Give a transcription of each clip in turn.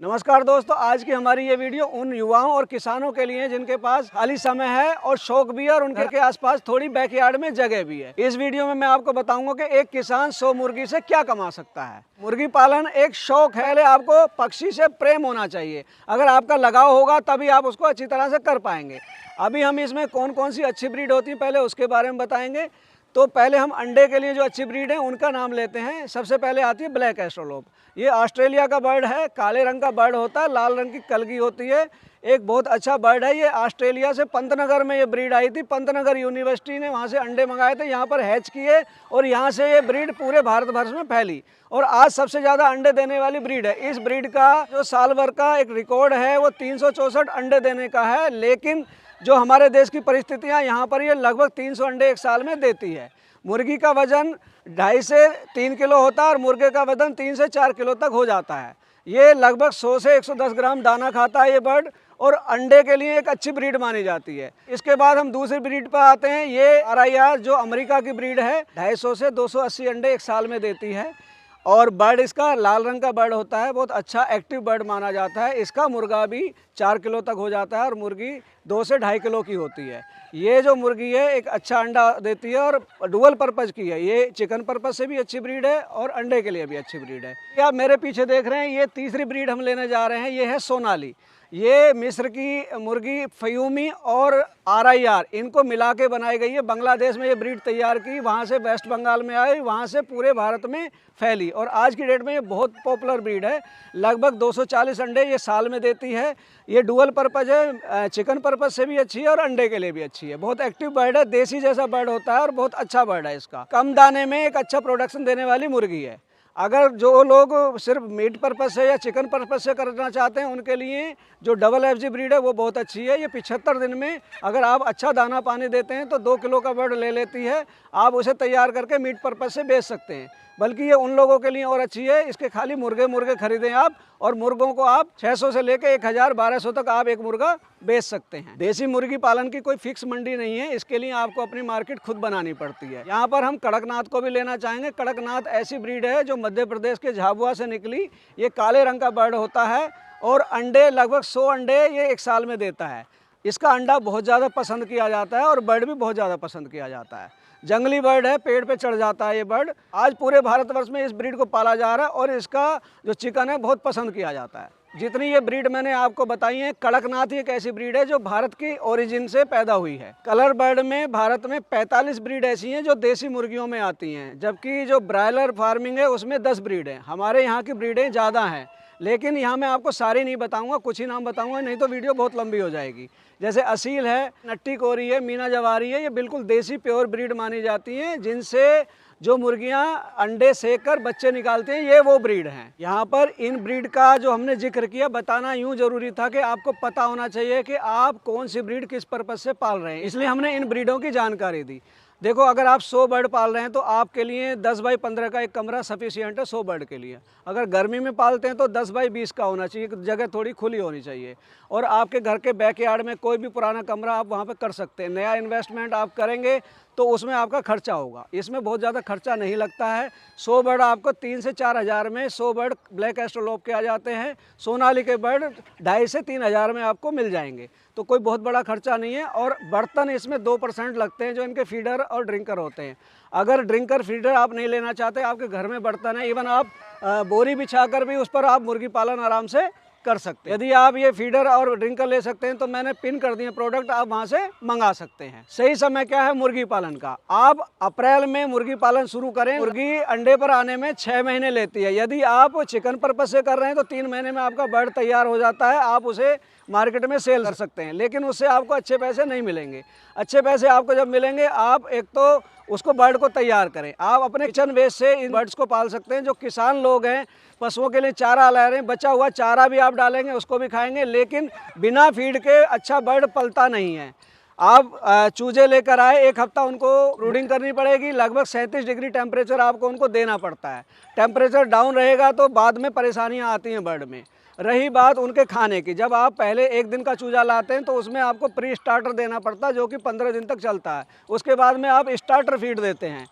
नमस्कार दोस्तों, आज की हमारी ये वीडियो उन युवाओं और किसानों के लिए जिनके पास खाली समय है और शौक भी है और उनके घर के आसपास थोड़ी बैकयार्ड में जगह भी है। इस वीडियो में मैं आपको बताऊंगा कि एक किसान 100 मुर्गी से क्या कमा सकता है। मुर्गी पालन एक शौक है, पहले आपको पक्षी से प्रेम होना चाहिए। अगर आपका लगाव होगा तभी आप उसको अच्छी तरह से कर पाएंगे। अभी हम इसमें कौन कौन सी अच्छी ब्रीड होती है पहले उसके बारे में बताएंगे। तो पहले हम अंडे के लिए जो अच्छी ब्रीड है उनका नाम लेते हैं। सबसे पहले आती है ब्लैक एस्ट्रोलोप। ये ऑस्ट्रेलिया का बर्ड है, काले रंग का बर्ड होता है, लाल रंग की कलगी होती है। एक बहुत अच्छा बर्ड है। ये ऑस्ट्रेलिया से पंतनगर में ये ब्रीड आई थी। पंतनगर यूनिवर्सिटी ने वहाँ से अंडे मंगाए थे, यहाँ पर हैच किए और यहाँ से ये ब्रीड पूरे भारतवर्ष में फैली और आज सबसे ज़्यादा अंडे देने वाली ब्रीड है। इस ब्रीड का जो साल भर का एक रिकॉर्ड है वो 364 अंडे देने का है, लेकिन जो हमारे देश की परिस्थितियाँ, यहाँ पर ये लगभग 300 अंडे एक साल में देती है। मुर्गी का वजन 2.5 से 3 किलो होता है और मुर्गे का वजन 3 से 4 किलो तक हो जाता है। ये लगभग 100 से 110 ग्राम दाना खाता है ये बर्ड और अंडे के लिए एक अच्छी ब्रीड मानी जाती है। इसके बाद हम दूसरी ब्रीड पर आते हैं। ये RIR जो अमेरिका की ब्रीड है, 250 से 280 अंडे एक साल में देती है और बर्ड इसका लाल रंग का बर्ड होता है। बहुत अच्छा एक्टिव बर्ड माना जाता है। इसका मुर्गा भी 4 किलो तक हो जाता है और मुर्गी 2 से 2.5 किलो की होती है। ये जो मुर्गी है एक अच्छा अंडा देती है और डुअल पर्पज़ की है। ये चिकन पर्पज़ से भी अच्छी ब्रीड है और अंडे के लिए भी अच्छी ब्रीड है। ये आप मेरे पीछे देख रहे हैं, ये तीसरी ब्रीड हम लेने जा रहे हैं। ये है सोनाली। ये मिस्र की मुर्गी फयूमी और RIR इनको मिला के बनाई गई है। बांग्लादेश में ये ब्रीड तैयार की, वहाँ से वेस्ट बंगाल में आई, वहाँ से पूरे भारत में फैली और आज की डेट में ये बहुत पॉपुलर ब्रीड है। लगभग 240 अंडे ये साल में देती है। ये डुअल पर्पज़ है, चिकन पर्पज़ से भी अच्छी है और अंडे के लिए भी अच्छी है। बहुत एक्टिव बर्ड है, देसी जैसा बर्ड होता है और बहुत अच्छा बर्ड है। इसका कम दाने में एक अच्छा प्रोडक्शन देने वाली मुर्गी है। अगर जो लोग सिर्फ मीट पर्पज़ से या चिकन पर्पज़ से करना चाहते हैं उनके लिए जो डबल FG ब्रीड है वो बहुत अच्छी है। ये 75 दिन में अगर आप अच्छा दाना पानी देते हैं तो 2 किलो का बर्ड ले लेती है। आप उसे तैयार करके मीट पर्पज़ से बेच सकते हैं। बल्कि ये उन लोगों के लिए और अच्छी है। इसके खाली मुर्गे खरीदें आप और मुर्गों को आप 600 से लेकर 1000-1200 तक आप एक मुर्गा बेच सकते हैं। देसी मुर्गी पालन की कोई फिक्स मंडी नहीं है, इसके लिए आपको अपनी मार्केट खुद बनानी पड़ती है। यहाँ पर हम कड़कनाथ को भी लेना चाहेंगे। कड़कनाथ ऐसी ब्रीड है जो मध्य प्रदेश के झाबुआ से निकली। ये काले रंग का बर्ड होता है और अंडे लगभग 100 अंडे ये एक साल में देता है। इसका अंडा बहुत ज़्यादा पसंद किया जाता है और बर्ड भी बहुत ज़्यादा पसंद किया जाता है। जंगली बर्ड है, पेड़ पे चढ़ जाता है ये बर्ड। आज पूरे भारतवर्ष में इस ब्रीड को पाला जा रहा है और इसका जो चिकन है बहुत पसंद किया जाता है। जितनी ये ब्रीड मैंने आपको बताई है, कड़कनाथ एक ऐसी ब्रीड है जो भारत की ओरिजिन से पैदा हुई है। कलर बर्ड में भारत में 45 ब्रीड ऐसी हैं जो देसी मुर्गियों में आती हैं, जबकि जो ब्रायलर फार्मिंग है उसमें 10 ब्रीड हैं। हमारे यहाँ की ब्रीडें ज़्यादा हैं, लेकिन यहाँ मैं आपको सारी नहीं बताऊंगा, कुछ ही नाम बताऊंगा, नहीं तो वीडियो बहुत लंबी हो जाएगी। जैसे असील है, नट्टी कोरी है, मीना जवारी है, ये बिल्कुल देसी प्योर ब्रीड मानी जाती हैं, जिनसे जो मुर्गियां अंडे सेक कर बच्चे निकालते हैं, ये वो ब्रीड हैं। यहाँ पर इन ब्रीड का जो हमने जिक्र किया, बताना यूँ जरूरी था कि आपको पता होना चाहिए कि आप कौन सी ब्रीड किस पर्पज़ से पाल रहे हैं, इसलिए हमने इन ब्रीडों की जानकारी दी। देखो, अगर आप 100 बर्ड पाल रहे हैं तो आपके लिए 10 बाई 15 का एक कमरा सफिशिएंट है 100 बर्ड के लिए। अगर गर्मी में पालते हैं तो 10 बाई 20 का होना चाहिए, जगह थोड़ी खुली होनी चाहिए। और आपके घर के बैकयार्ड में कोई भी पुराना कमरा आप वहाँ पे कर सकते हैं। नया इन्वेस्टमेंट आप करेंगे तो उसमें आपका खर्चा होगा, इसमें बहुत ज़्यादा खर्चा नहीं लगता है। 100 बर्ड आपको 3 से 4 हज़ार में 100 बर्ड ब्लैक एस्ट्रोलोप के आ जाते हैं। सोनाली के बर्ड 2.5 से 3 हज़ार में आपको मिल जाएंगे, तो कोई बहुत बड़ा खर्चा नहीं है। और बर्तन इसमें 2% लगते हैं जो इनके फीडर और ड्रिंकर होते हैं। अगर ड्रिंकर फीडर आप नहीं लेना चाहते, आपके घर में बर्तन है, इवन आप बोरी बिछा कर भी उस पर आप मुर्गी पालन आराम से कर सकते हैं। यदि आप ये फीडर और ड्रिंकर ले सकते हैं तो मैंने पिन कर दिए प्रोडक्ट, आप वहां से मंगा सकते हैं। सही समय क्या है मुर्गी पालन का? आप अप्रैल में मुर्गी पालन शुरू करें। मुर्गी अंडे पर आने में 6 महीने लेती है। यदि आप चिकन पर्पज से कर रहे हैं तो 3 महीने में आपका बर्ड तैयार हो जाता है। आप उसे मार्केट में सेल कर सकते हैं, लेकिन उससे आपको अच्छे पैसे नहीं मिलेंगे। अच्छे पैसे आपको जब मिलेंगे, आप एक तो उसको बर्ड को तैयार करें। आप अपने किचन वेस्ट से इन बर्ड्स को पाल सकते हैं। जो किसान लोग हैं, पशुओं के लिए चारा ला रहे हैं, बचा हुआ चारा भी आप डालेंगे, उसको भी खाएंगे, लेकिन बिना फीड के अच्छा बर्ड पलता नहीं है। आप चूजे लेकर आए, 1 हफ्ता उनको ब्रूडिंग करनी पड़ेगी। लगभग 37 डिग्री टेम्परेचर आपको उनको देना पड़ता है। टेम्परेचर डाउन रहेगा तो बाद में परेशानियां आती हैं बर्ड में। रही बात उनके खाने की, जब आप पहले 1 दिन का चूजा लाते हैं तो उसमें आपको प्री स्टार्टर देना पड़ता है, जो कि 15 दिन तक चलता है। उसके बाद में आप स्टार्टर फीड देते हैं।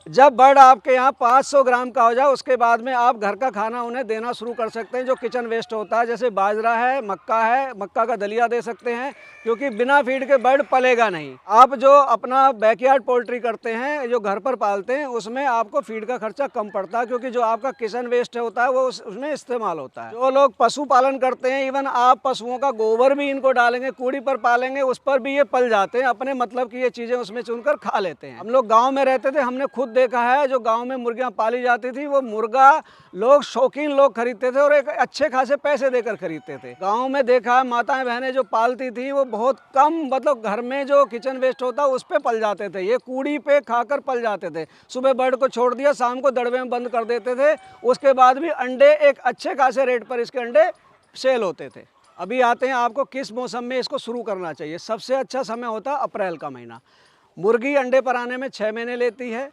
जब बर्ड आपके यहाँ 500 ग्राम का हो जाए उसके बाद में आप घर का खाना उन्हें देना शुरू कर सकते हैं। जो किचन वेस्ट होता है जैसे बाजरा है, मक्का का दलिया दे सकते हैं, क्योंकि बिना फीड के बर्ड पलेगा नहीं। आप जो अपना बैकयार्ड पोल्ट्री करते हैं, जो घर पर पालते हैं, उसमें आपको फीड का खर्चा कम पड़ता है, क्योंकि जो आपका किचन वेस्ट होता है वो उसमें इस्तेमाल होता है। जो लोग पशुपालन करते हैं, इवन आप पशुओं का गोबर भी इनको डालेंगे, कूड़ी पर पालेंगे, उस पर भी ये पल जाते हैं। अपने मतलब की ये चीज़ें उसमें चुनकर खा लेते हैं। हम लोग गाँव में रहते थे, हमने खुद देखा है, जो गांव में मुर्गियां पाली जाती थी वो मुर्गा लोग शौकीन लोग खरीदते थे और एक अच्छे खासे पैसे देकर खरीदते थे। गांव में देखा माताएं बहनें जो पालती थी वो बहुत कम, मतलब घर में जो किचन वेस्ट होता उस पे पल जाते थे। ये कूड़ी पे खाकर पल जाते थे। सुबह बर्ड को छोड़ दिया, शाम को दड़बे में बंद कर देते थे। उसके बाद भी अंडे एक अच्छे खासे रेट पर इसके अंडे सेल होते थे। अभी आते हैं आपको किस मौसम में इसको शुरू करना चाहिए। सबसे अच्छा समय होता है अप्रैल का महीना। मुर्गी अंडे पर आने में 6 महीने लेती है।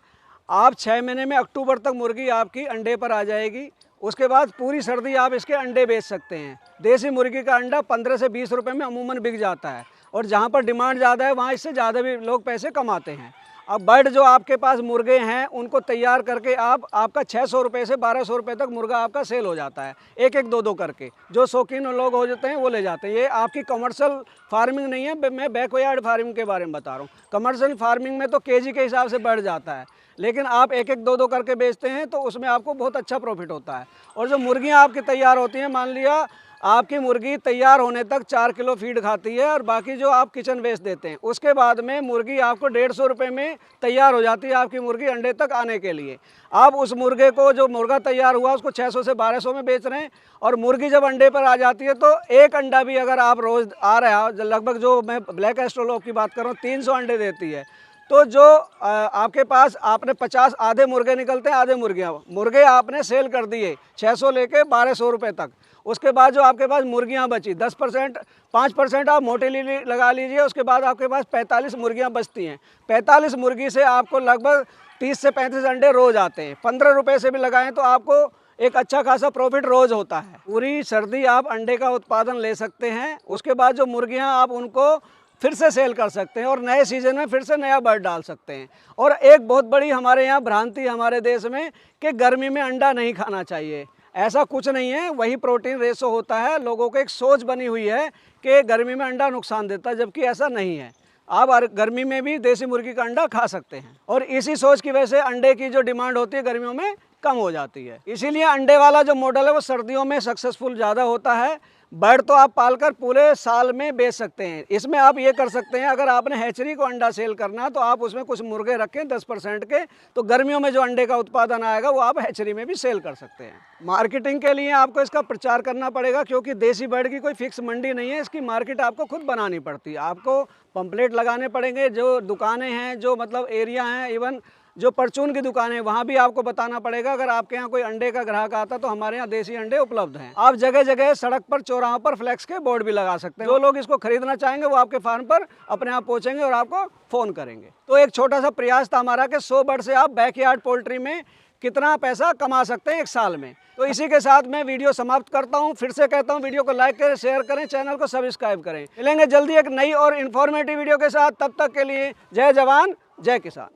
आप 6 महीने में अक्टूबर तक मुर्गी आपकी अंडे पर आ जाएगी। उसके बाद पूरी सर्दी आप इसके अंडे बेच सकते हैं। देसी मुर्गी का अंडा 15 से 20 रुपए में अमूमन बिक जाता है, और जहाँ पर डिमांड ज़्यादा है वहाँ इससे ज़्यादा भी लोग पैसे कमाते हैं। अब बर्ड जो आपके पास मुर्गे हैं उनको तैयार करके आपका 600 रुपये से 1200 रुपये तक मुर्गा आपका सेल हो जाता है, एक एक दो करके। जो शौकीन लोग हो जाते हैं वो ले जाते हैं। ये आपकी कमर्शियल फार्मिंग नहीं है, मैं बैकयार्ड फार्मिंग के बारे में बता रहा हूँ। कमर्शियल फार्मिंग में तो केजी के हिसाब से बढ़ जाता है, लेकिन आप एक एक दो करके बेचते हैं तो उसमें आपको बहुत अच्छा प्रॉफिट होता है। और जो मुर्गियाँ आपकी तैयार होती हैं, मान लिया आपकी मुर्गी तैयार होने तक 4 किलो फीड खाती है, और बाकी जो आप किचन वेस्ट देते हैं, उसके बाद में मुर्गी आपको 150 रुपये में तैयार हो जाती है आपकी मुर्गी अंडे तक आने के लिए। आप उस मुर्गे को, जो मुर्गा तैयार हुआ, उसको 600 से 1200 में बेच रहे हैं, और मुर्गी जब अंडे पर आ जाती है तो एक अंडा भी अगर आप रोज़ आ रहा है, लगभग जो मैं ब्लैक एस्ट्रोलोप की बात कर रहा हूँ 300 अंडे देती है, तो जो आपके पास आपने 50 आधे मुर्गे निकलते हैं, आधे मुर्गे आपने सेल कर दिए 600 लेके 1200 रुपये तक। उसके बाद जो आपके पास मुर्गियां बची 10%, 5% आप मोटे लगा लीजिए, उसके बाद आपके पास 45 मुर्गियां बचती हैं। 45 मुर्गी से आपको लगभग 30 से 35 अंडे रोज़ आते हैं। 15 रुपये से भी लगाएं तो आपको एक अच्छा खासा प्रॉफिट रोज़ होता है। पूरी सर्दी आप अंडे का उत्पादन ले सकते हैं। उसके बाद जो मुर्गियाँ आप उनको फिर से सेल कर सकते हैं, और नए सीजन में फिर से नया बर्ड डाल सकते हैं। और एक बहुत बड़ी हमारे यहाँ भ्रांति हमारे देश में कि गर्मी में अंडा नहीं खाना चाहिए। ऐसा कुछ नहीं है, वही प्रोटीन रेशो होता है। लोगों को एक सोच बनी हुई है कि गर्मी में अंडा नुकसान देता है, जबकि ऐसा नहीं है। आप गर्मी में भी देसी मुर्गी का अंडा खा सकते हैं, और इसी सोच की वजह से अंडे की जो डिमांड होती है गर्मियों में कम हो जाती है। इसीलिए अंडे वाला जो मॉडल है वो सर्दियों में सक्सेसफुल ज़्यादा होता है। बर्ड तो आप पालकर पूरे साल में बेच सकते हैं। इसमें आप ये कर सकते हैं, अगर आपने हैचरी को अंडा सेल करना है तो आप उसमें कुछ मुर्गे रखें 10% के, तो गर्मियों में जो अंडे का उत्पादन आएगा वो आप हैचरी में भी सेल कर सकते हैं। मार्केटिंग के लिए आपको इसका प्रचार करना पड़ेगा, क्योंकि देसी बर्ड की कोई फिक्स मंडी नहीं है। इसकी मार्केट आपको खुद बनानी पड़ती है। आपको पंपलेट लगाने पड़ेंगे, जो दुकानें हैं, जो मतलब एरिया हैं, इवन जो परचून की दुकान है वहाँ भी आपको बताना पड़ेगा। अगर आपके यहाँ कोई अंडे का ग्राहक आता तो हमारे यहाँ देसी अंडे उपलब्ध हैं। आप जगह जगह सड़क पर, चौराहों पर फ्लैक्स के बोर्ड भी लगा सकते हैं। जो लोग इसको खरीदना चाहेंगे वो आपके फार्म पर अपने आप पहुँचेंगे और आपको फ़ोन करेंगे। तो एक छोटा सा प्रयास था हमारा कि 100 बर्ड से आप बैकयार्ड पोल्ट्री में कितना पैसा कमा सकते हैं एक साल में। तो इसी के साथ मैं वीडियो समाप्त करता हूं। फिर से कहता हूं, वीडियो को लाइक करें, शेयर करें, चैनल को सब्सक्राइब करें। मिलेंगे जल्दी एक नई और इन्फॉर्मेटिव वीडियो के साथ। तब तक के लिए जय जवान जय किसान।